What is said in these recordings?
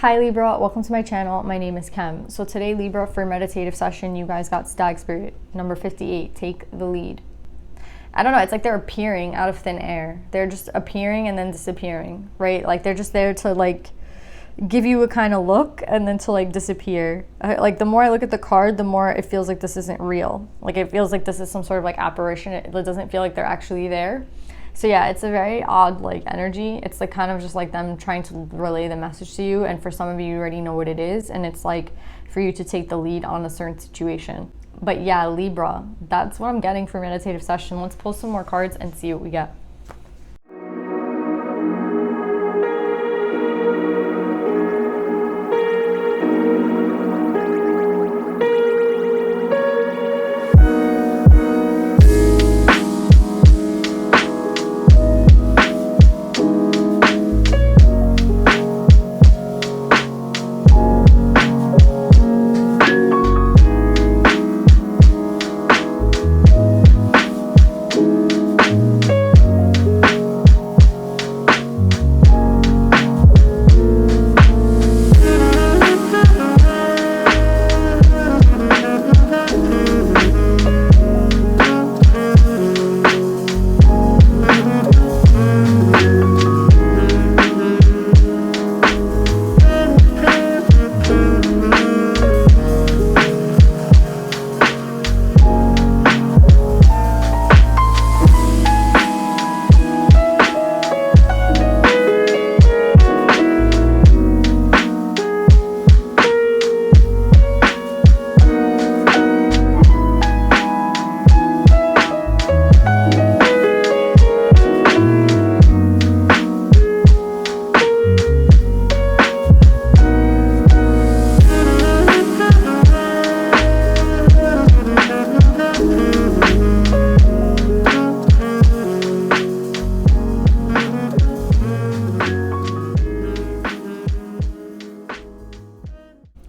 Hi Libra, welcome to my channel. My name is Kem. So today Libra, for meditative session, you guys got Stag Spirit, number 58, take the lead. I don't know, it's like they're appearing out of thin air. They're just appearing and then disappearing, right? Like they're just there to like give you a kind of look and then to like disappear. Like the more I look at the card, the more it feels like this isn't real. Like it feels like this is some sort of like apparition. It doesn't feel like they're actually there. So yeah, it's a very odd like energy. It's like kind of just like them trying to relay the message to you, and for some of you, you already know what it is, and it's like for you to take the lead on a certain situation. But yeah, Libra, that's what I'm getting for meditative session. Let's pull some more cards and see what we get.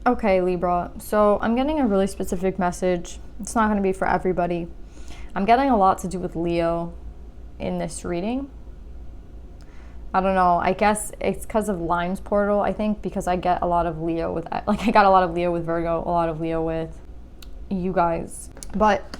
Okay, Libra, so I'm getting a really specific message. It's not going to be for everybody. I'm getting a lot to do with Leo in this reading. I don't know, I guess it's because of Lime's portal, I think, because I get a lot of Leo with, like I got a lot of Leo with Virgo, a lot of Leo with you guys. But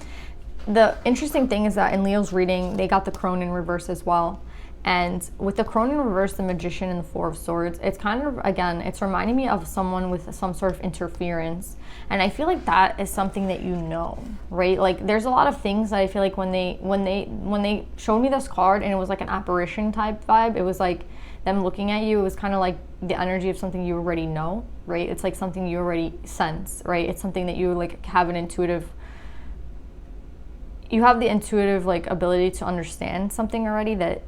the interesting thing is that in Leo's reading, they got the Crone in reverse as well. And with the Crone in reverse, the Magician, and the Four of Swords, it's kind of, again, it's reminding me of someone with some sort of interference. And I feel like that is something that you know, right? Like there's a lot of things that I feel like when they showed me this card and it was like an apparition type vibe, it was like them looking at you, it was kind of like the energy of something you already know, right? It's like something you already sense, right? It's something that you like have an intuitive, you have the intuitive like ability to understand something already that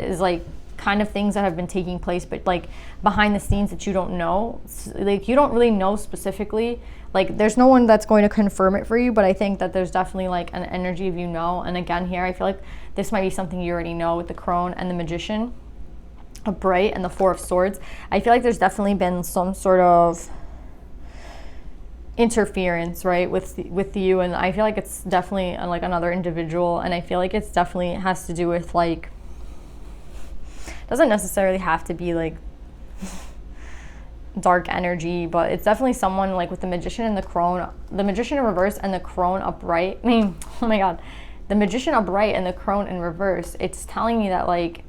is like kind of things that have been taking place, but like behind the scenes that you don't know, like you don't really know specifically, like there's no one that's going to confirm it for you, but I think that there's definitely like an energy of, you know. And again here, I feel like this might be something you already know with the Crone and the Magician upright and the Four of Swords. I feel like there's definitely been some sort of interference, right, with you, and I feel like it's definitely like another individual, and I feel like it's definitely has to do with like, doesn't necessarily have to be like dark energy, but it's definitely someone like with the Magician and the Crone, the Magician in reverse and the Crone upright. I mean, oh my god, the Magician upright and the Crone in reverse, it's telling me that like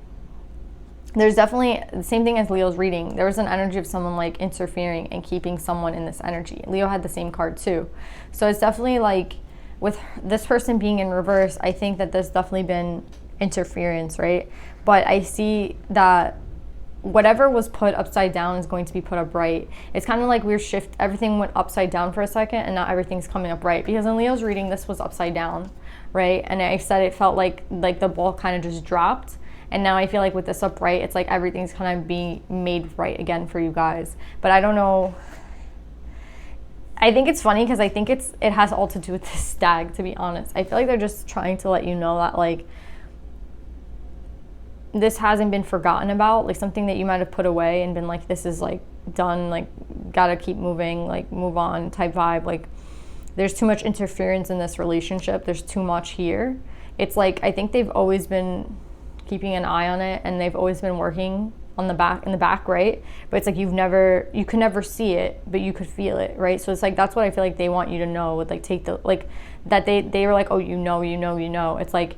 there's definitely the same thing as Leo's reading. There was an energy of someone like interfering and keeping someone in this energy. Leo had the same card too. So it's definitely like with this person being in reverse, I think that there's definitely been interference, right? But I see that whatever was put upside down is going to be put upright. It's kind of like everything went upside down for a second and now everything's coming up right. Because in Leo's reading, this was upside down, right? And I said it felt like the ball kind of just dropped. And now I feel like with this upright, it's like everything's kind of being made right again for you guys. But I don't know. I think it's funny because I think it has all to do with this stag, to be honest. I feel like they're just trying to let you know that like this hasn't been forgotten about, like something that you might have put away and been like, this is like done, like gotta keep moving, like move on type vibe. Like there's too much interference in this relationship. There's too much here. It's like, I think they've always been keeping an eye on it and they've always been working on the back, in the back, right? But it's like you could never see it, but you could feel it, right? So it's like, that's what I feel like they want you to know with like, take the, like, that they were like, oh, you know. It's like,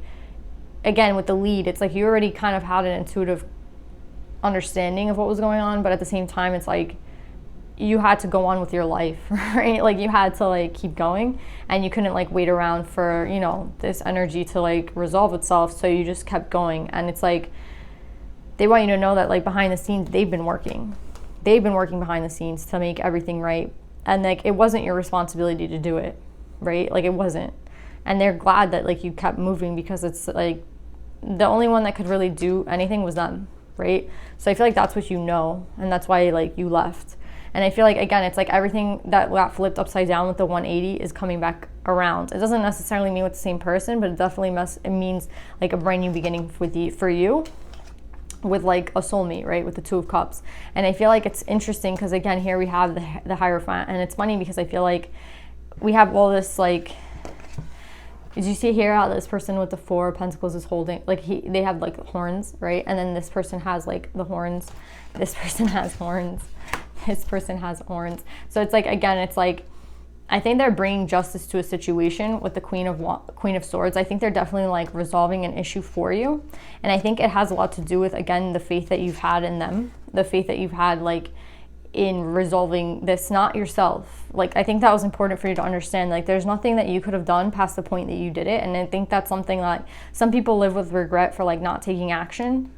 again, with the lead, it's like you already kind of had an intuitive understanding of what was going on, but at the same time, it's like, you had to go on with your life, right? Like you had to like keep going, and you couldn't like wait around for, you know, this energy to like resolve itself. So you just kept going. And it's like, they want you to know that like behind the scenes, they've been working behind the scenes to make everything right. And like, it wasn't your responsibility to do it, right? Like it wasn't. And they're glad that like you kept moving, because it's like the only one that could really do anything was them, right? So I feel like that's what you know, and that's why like you left. And I feel like, again, it's like everything that got flipped upside down with the 180 is coming back around. It doesn't necessarily mean with the same person, but it definitely it means like a brand new beginning for you with like a soulmate, right? With the 2 of Cups. And I feel like it's interesting because, again, here we have the Hierophant. And it's funny because I feel like we have all this like, did you see here how this person with the 4 of Pentacles is holding, like they have like horns, right? And then this person has like the horns. This person has horns. This person has horns. So it's like, again, it's like, I think they're bringing justice to a situation with the Queen of Swords. I think they're definitely like resolving an issue for you. And I think it has a lot to do with, again, the faith that you've had in them, the faith that you've had like in resolving this, not yourself. Like, I think that was important for you to understand. Like, there's nothing that you could have done past the point that you did it. And I think that's something that some people live with regret for like not taking action.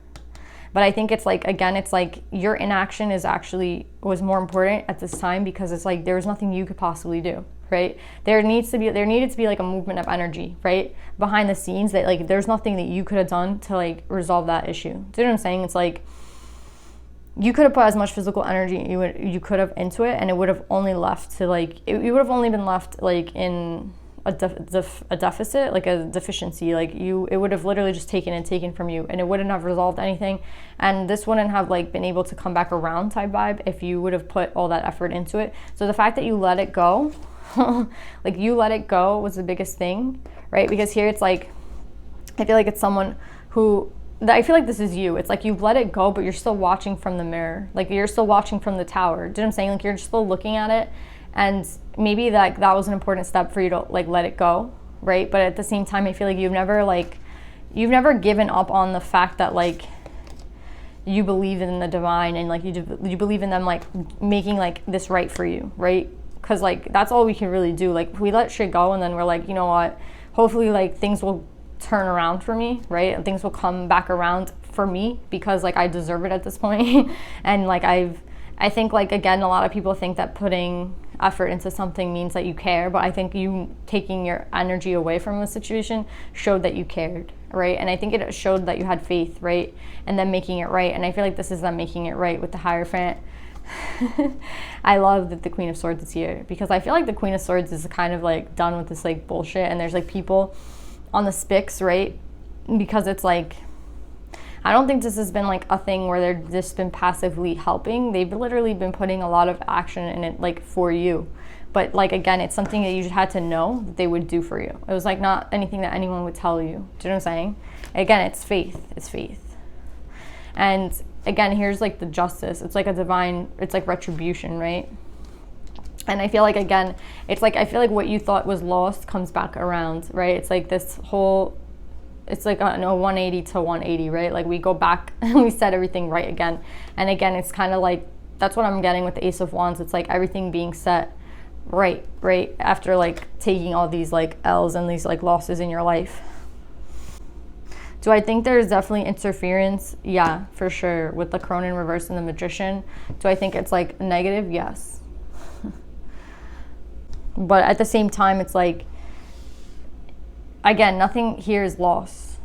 But I think it's like, again, it's like your inaction was more important at this time, because it's like there was nothing you could possibly do, right? There needed to be like a movement of energy, right? Behind the scenes, that like there's nothing that you could have done to like resolve that issue. Do you know what I'm saying? It's like you could have put as much physical energy you could have into it, and it would have only left to like, you would have only been left like in a deficit, like a deficiency. Like it would have literally just taken from you, and it wouldn't have resolved anything. And this wouldn't have like been able to come back around type vibe if you would have put all that effort into it. So the fact that you let it go, like you let it go was the biggest thing, right? Because here it's like, I feel like it's someone who, I feel like this is you. It's like you've let it go, but you're still watching from the mirror. Like you're still watching from the tower. Do you know what I'm saying? Like you're still looking at it. And maybe that was an important step for you to like let it go, right? But at the same time, I feel like you've never given up on the fact that like you believe in the divine, and like you believe in them like making like this right for you, right? Because like that's all we can really do. Like we let shit go, and then we're like, you know what? Hopefully like things will turn around for me, right? And things will come back around for me, because like I deserve it at this point. And like I think like, again, a lot of people think that putting effort into something means that you care, but I think you taking your energy away from the situation showed that you cared, right? And I think it showed that you had faith, right? And then making it right. And I feel like this is them making it right with the Hierophant. I love that the Queen of Swords is here, because I feel like the Queen of Swords is kind of like done with this like bullshit, and there's like people on the spics, right? Because it's like, I don't think this has been like a thing where they're just been passively helping. They've literally been putting a lot of action in it like for you. But like, again, it's something that you just had to know that they would do for you. It was like not anything that anyone would tell you. Do you know what I'm saying? Again, it's faith. It's faith. And again, here's like the justice. It's like a divine, it's like retribution, right? And I feel like, again, it's like, I feel like what you thought was lost comes back around, right? It's like this whole, it's like a 180 to 180, right? Like we go back and we set everything right again. And again, it's kind of like, that's what I'm getting with the Ace of Wands. It's like everything being set right after like taking all these like L's and these like losses in your life. Do I think there's definitely interference? Yeah, for sure. With the Crone in reverse and the Magician. Do I think it's like negative? Yes. But at the same time, it's like, again, nothing here is lost.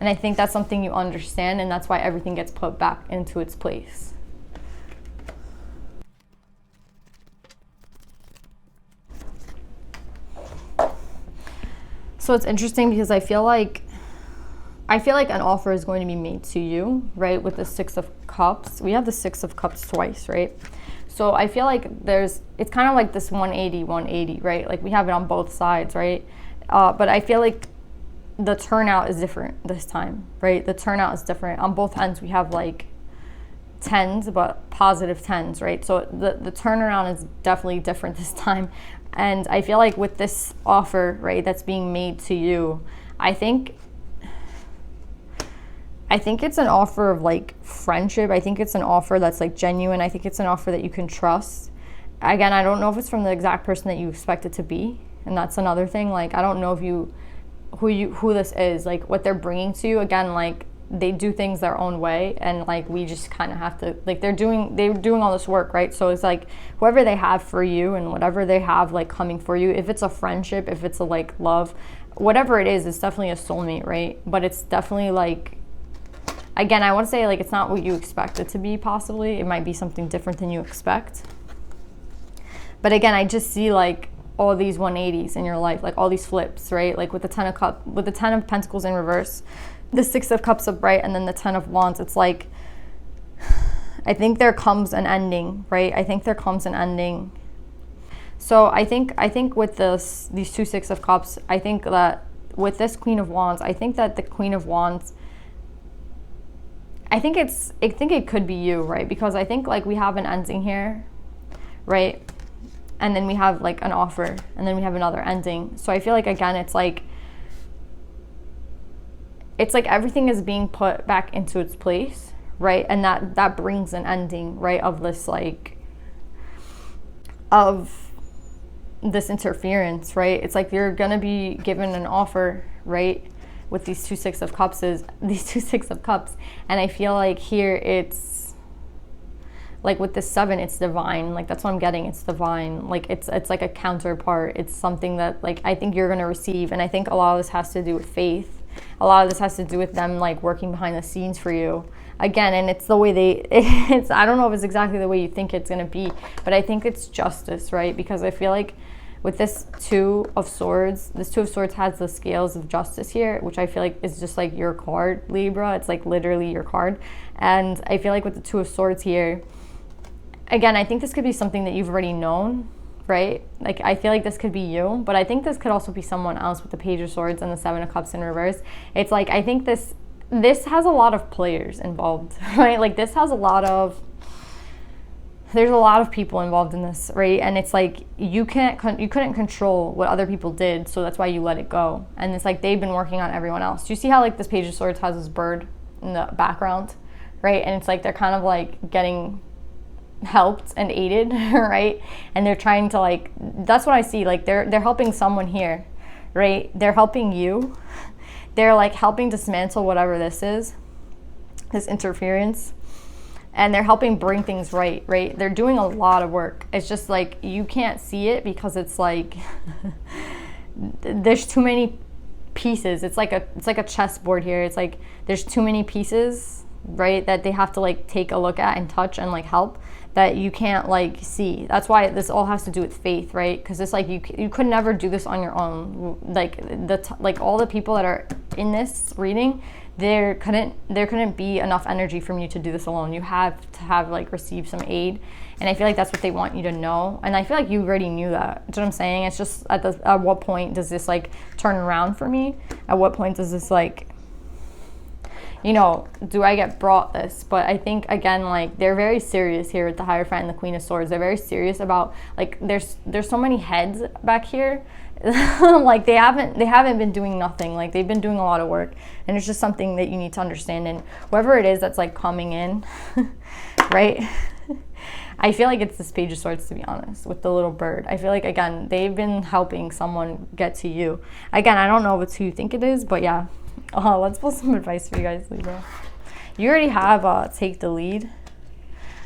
And I think that's something you understand, and that's why everything gets put back into its place. So it's interesting because I feel like an offer is going to be made to you, right? With the Six of Cups. We have the Six of Cups twice, right? So I feel like it's kind of like this 180, right? Like we have it on both sides, right? But I feel like the turnout is different this time, right? The turnout is different. On both ends, we have like 10s, but positive 10s, right? So the turnaround is definitely different this time. And I feel like with this offer, right, that's being made to you, I think it's an offer of like friendship. I think it's an offer that's like genuine. I think it's an offer that you can trust. Again, I don't know if it's from the exact person that you expect it to be. And that's another thing. Like, I don't know if who this is, like what they're bringing to you. Again, like they do things their own way, and like we just kind of have to, like they're doing all this work, right? So it's like whoever they have for you and whatever they have like coming for you, if it's a friendship, if it's a like love, whatever it is, it's definitely a soulmate, right? But it's definitely like, again, I want to say like it's not what you expect it to be. Possibly it might be something different than you expect. But again, I just see like all these 180s in your life, like all these flips, right? Like with the 10 of Pentacles in reverse, the 6 of Cups upright, and then the 10 of Wands. It's like, I think there comes an ending, right? I think there comes an ending. So I think with these 2 6 of Cups, I think that with this Queen of Wands, I think that the Queen of Wands, I think it could be you, right? Because I think like we have an ending here, right? And then we have like an offer, and then we have another ending. So I feel like, again, it's like everything is being put back into its place, right? And that brings an ending, right, of this like, of this interference, right? It's like you're gonna be given an offer, right, with these 2 6 of Cups, and I feel like here it's like with the 7, it's divine. Like that's what I'm getting. It's divine. Like it's like a counterpart. It's something that like I think you're gonna receive, and I think a lot of this has to do with faith. A lot of this has to do with them like working behind the scenes for you. Again, and it's the way it's, I don't know if it's exactly the way you think it's gonna be, but I think it's justice, right? Because I feel like with this 2 of Swords, this 2 of Swords has the scales of justice here, which I feel like is just like your card, Libra. It's like literally your card. And I feel like with the 2 of Swords here, again, I think this could be something that you've already known, right? Like, I feel like this could be you, but I think this could also be someone else with the Page of Swords and the 7 of Cups in reverse. It's like, I think this has a lot of players involved, right? Like, there's a lot of people involved in this, right? And it's like, you couldn't control what other people did, so that's why you let it go. And it's like, they've been working on everyone else. Do you see how, like, this Page of Swords has this bird in the background, right? And it's like, they're kind of, like, getting helped and aided, right? And they're trying to like, that's what I see, like they're helping someone here, right? They're helping you. They're like helping dismantle whatever this is, this interference, and they're helping bring things right? They're doing a lot of work. It's just like you can't see it because it's like there's too many pieces. It's like a chessboard here. It's like there's too many pieces, right, that they have to like take a look at and touch and like help, that you can't like see. That's why this all has to do with faith, right? Because it's like you could never do this on your own. Like all the people that are in this reading, there couldn't be enough energy from you to do this alone. You have to have like received some aid, and I feel like that's what they want you to know. And I feel like you already knew that. Do you know what I'm saying? It's just at what point does this like turn around for me? At what point does this like, you know, do I get brought this? But I think, again, like, they're very serious here with the Hierophant and the Queen of Swords. They're very serious about, like, there's so many heads back here. Like, they haven't been doing nothing. Like, they've been doing a lot of work. And it's just something that you need to understand. And whoever it is that's, like, coming in, right? I feel like it's this Page of Swords, to be honest, with the little bird. I feel like, again, they've been helping someone get to you. Again, I don't know if it's who you think it is, but yeah. Let's pull some advice for you guys, Libra. You already have Take the Lead.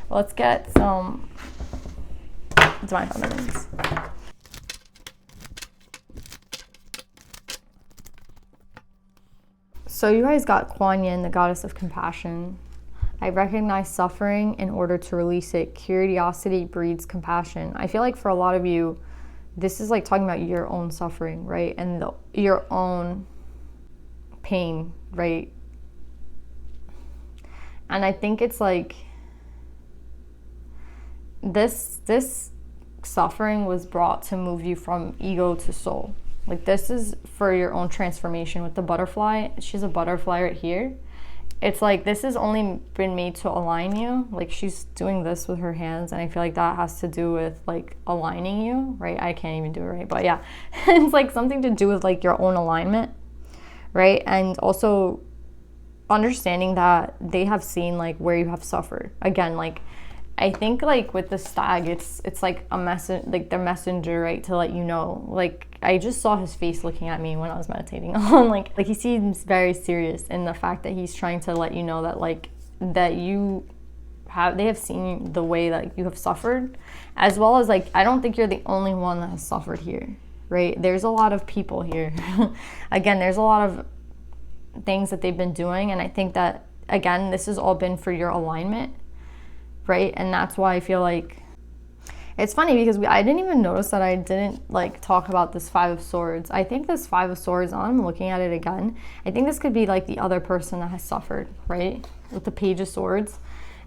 Let's get some Divine Feminines. So you guys got Kuan Yin, the Goddess of Compassion. I recognize suffering in order to release it. Curiosity breeds compassion. I feel like for a lot of you, this is like talking about your own suffering, right? And your own pain, right? And I think it's like this suffering was brought to move you from ego to soul, Like this is for your own transformation. With the butterfly, she's a butterfly right here. It's like this has only been made to align you. Like she's doing this with her hands, and I feel like that has to do with like aligning you, right? I can't even do it right, but yeah. It's like something to do with like your own alignment, right? And also understanding that they have seen like where you have suffered. Again, like I think like with the stag, it's like a message, like their messenger, right, to let you know. Like I just saw his face looking at me when I was meditating on like he seems very serious in the fact that he's trying to let you know that like that they have seen the way that you have suffered, as well as like I don't think you're the only one that has suffered here, right? There's a lot of people here. Again, there's a lot of things that they've been doing, and I think that again this has all been for your alignment, right? And that's why I feel like it's funny because I didn't even notice that I didn't like talk about this Five of Swords. I think this Five of Swords, I'm looking at it again, I think this could be like the other person that has suffered, right? With the Page of Swords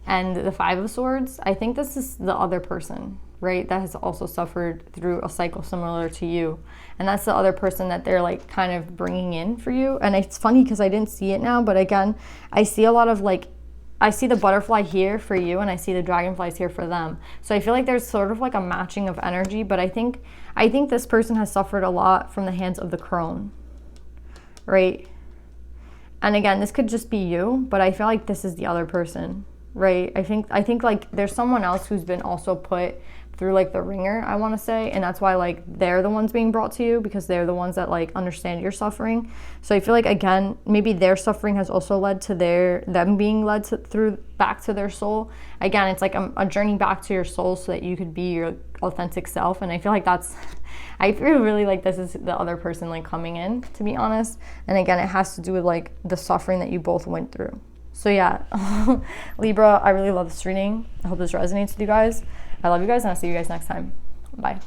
and the Five of Swords, I think this is the other person, right, that has also suffered through a cycle similar to you. And that's the other person that they're like kind of bringing in for you. And it's funny because I didn't see it now, but again, I see a lot of like, I see the butterfly here for you, and I see the dragonflies here for them. So I feel like there's sort of like a matching of energy, but I think this person has suffered a lot from the hands of the crone, right? And again, this could just be you, but I feel like this is the other person, right? I think like there's someone else who's been also put through like the ringer, I want to say, and that's why like they're the ones being brought to you, because they're the ones that like understand your suffering. So I feel like again maybe their suffering has also led to them being led through back to their soul. Again, it's like a journey back to your soul so that you could be your authentic self. And I feel like I feel really like this is the other person like coming in, to be honest. And again, it has to do with like the suffering that you both went through. So yeah, Libra, I really love this reading. I hope this resonates with you guys. I love you guys, and I'll see you guys next time. Bye.